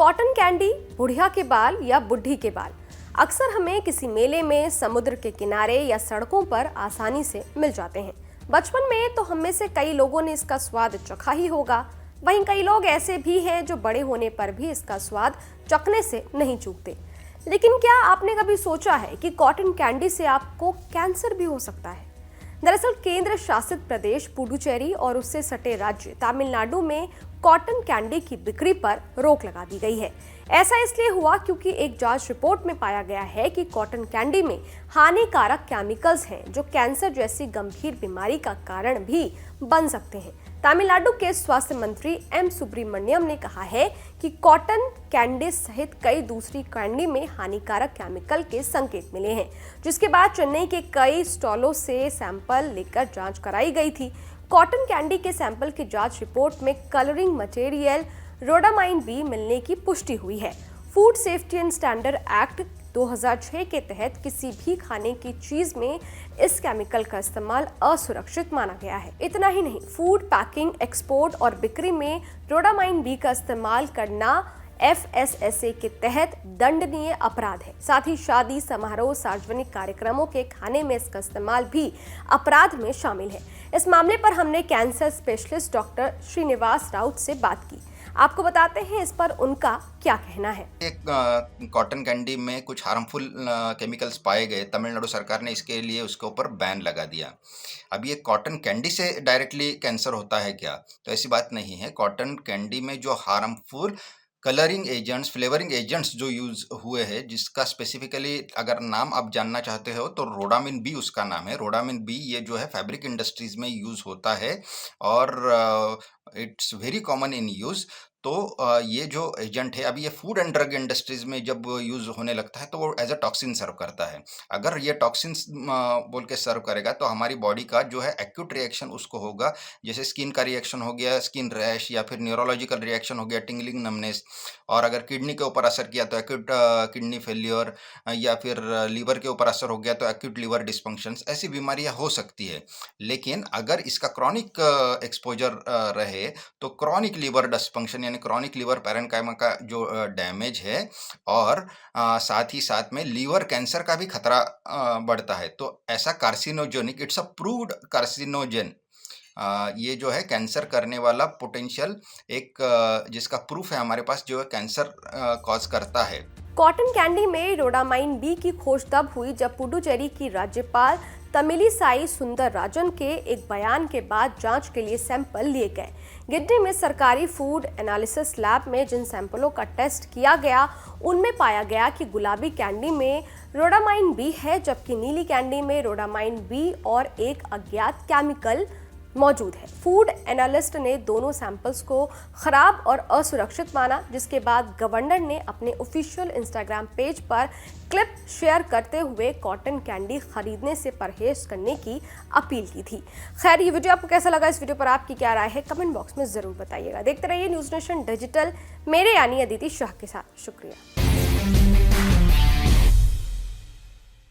Cotton candy, बुढ़िया के बाल या बुढ़ी के बाल अक्सर हमें किसी मेले में, समुद्र के किनारे या सड़कों पर आसानी से मिल जाते हैं। बचपन में तो हम में से कई लोगों ने इसका स्वाद चखा ही होगा। वहीं कई लोग ऐसे भी हैं जो बड़े होने पर भी इसका स्वाद चखने से नहीं चूकते। लेकिन क्या आपने कभी सोचा है कि कॉटन कैंडी से आपको कैंसर भी हो सकता है? दरअसल केंद्र शासित प्रदेश पुडुचेरी और उससे सटे राज्य तमिलनाडु में कॉटन कैंडी की बिक्री पर रोक लगा दी गई है। ऐसा इसलिए हुआ क्योंकि एक जांच रिपोर्ट में पाया गया है कि कॉटन कैंडी में हानिकारक केमिकल्स हैं जो कैंसर जैसी गंभीर बीमारी का कारण भी बन सकते हैं। तमिलनाडु के स्वास्थ्य मंत्री एम सुब्रमण्यम ने कहा है कि कॉटन कैंडी सहित कई दूसरी कैंडी में हानिकारक केमिकल के संकेत मिले हैं, जिसके बाद चेन्नई के कई स्टॉलों से सैंपल लेकर जांच कराई गई थी। कॉटन कैंडी के सैंपल की जांच रिपोर्ट में कलरिंग मटेरियल रोडामाइन बी मिलने की पुष्टि हुई है। Food safety and standard act 2006 के तहत किसी भी खाने की चीज में इस केमिकल का इस्तेमाल असुरक्षित माना गया है। इतना ही नहीं, फूड पैकिंग, एक्सपोर्ट और बिक्री में रोडामाइन बी का इस्तेमाल करना FSSA के तहत दंडनीय अपराध है। साथ ही शादी समारोह, सार्वजनिक कार्यक्रमों के खाने में इसका इस्तेमाल भी अपराध में शामिल है। इस मामले पर हमने cancer specialist doctor Srinivas Raut से बात की। आपको बताते हैं इस पर उनका क्या कहना है। एक कॉटन कैंडी में कुछ हार्मफुल केमिकल्स पाए गए। तमिलनाडु सरकार ने इसके लिए उसके ऊपर बैन लगा दिया। अब ये कॉटन कैंडी से डायरेक्टली कैंसर होता है क्या? तो ऐसी बात नहीं है। कॉटन कैंडी में जो harmful colouring agents, flavouring agents जो यूज हुए हैं, जिसका स्पेसिफिकली अगर नाम आप जानना चाहते हो तो रोडामिन बी उसका नाम है। रोडामिन बी ये जो है फैब्रिक इंडस्ट्रीज में यूज होता है और it's very common in use. तो ये जो एजेंट है, अभी ये फूड एंड ड्रग इंडस्ट्रीज में जब यूज होने लगता है तो वो एज अ टॉक्सिन सर्व करता है। अगर ये टॉक्सिन बोल के सर्व करेगा तो हमारी बॉडी का जो है एक्यूट रिएक्शन उसको होगा, जैसे स्किन का रिएक्शन हो गया, स्किन रैश, या फिर न्यूरोलॉजिकल रिएक्शन हो गया, टिंगलिंग, नमनेस। और अगर किडनी के ऊपर असर किया तो एक्यूट किडनी फेल्योर, या फिर लीवर के ऊपर असर हो गया तो एक्यूट लीवर डिस्फंक्शंस, ऐसी बीमारियां हो सकती है। लेकिन अगर इसका क्रॉनिक एक्सपोजर रहे तो क्रॉनिक लीवर डिस्फंक्शन यानी क्रॉनिक लीवर पैरेन्काइमा का जो डैमेज है, और साथ ही साथ में लीवर कैंसर का भी खतरा बढ़ता है। तो ऐसा carcinogenic, it's a proved carcinogen, ये जो है कैंसर करने वाला पोटेंशियल एक जिसका प्रूफ है हमारे पास, जो है कैंसर कॉज करता है। कॉटन कैंडी में रोडामाइन बी की खोज तब हुई जब पुडुचेरी की राज्यपाल तमिलिसाई सुंदरराजन के एक बयान के बाद जांच के लिए सैंपल लिए गए। गिड्डी में सरकारी फूड एनालिसिस लैब में जिन सैंपलों का टेस्ट किया गया उनमें पाया गया कि गुलाबी कैंडी में रोडामाइन बी है, जबकि नीली कैंडी में रोडामाइन बी और एक अज्ञात केमिकल मौजूद है। फूड एनालिस्ट ने दोनों सैंपल्स को खराब और असुरक्षित माना, जिसके बाद गवर्नर ने अपने ऑफिशियल इंस्टाग्राम पेज पर क्लिप शेयर करते हुए कॉटन कैंडी खरीदने से परहेज करने की अपील की थी। खैर, ये वीडियो आपको कैसा लगा? इस वीडियो पर आपकी क्या राय है? कमेंट बॉक्स में जरूर बताइएगा। देखते रहिए न्यूज़ नेशन डिजिटल, मेरे यानी अदिति शाह के साथ। शुक्रिया।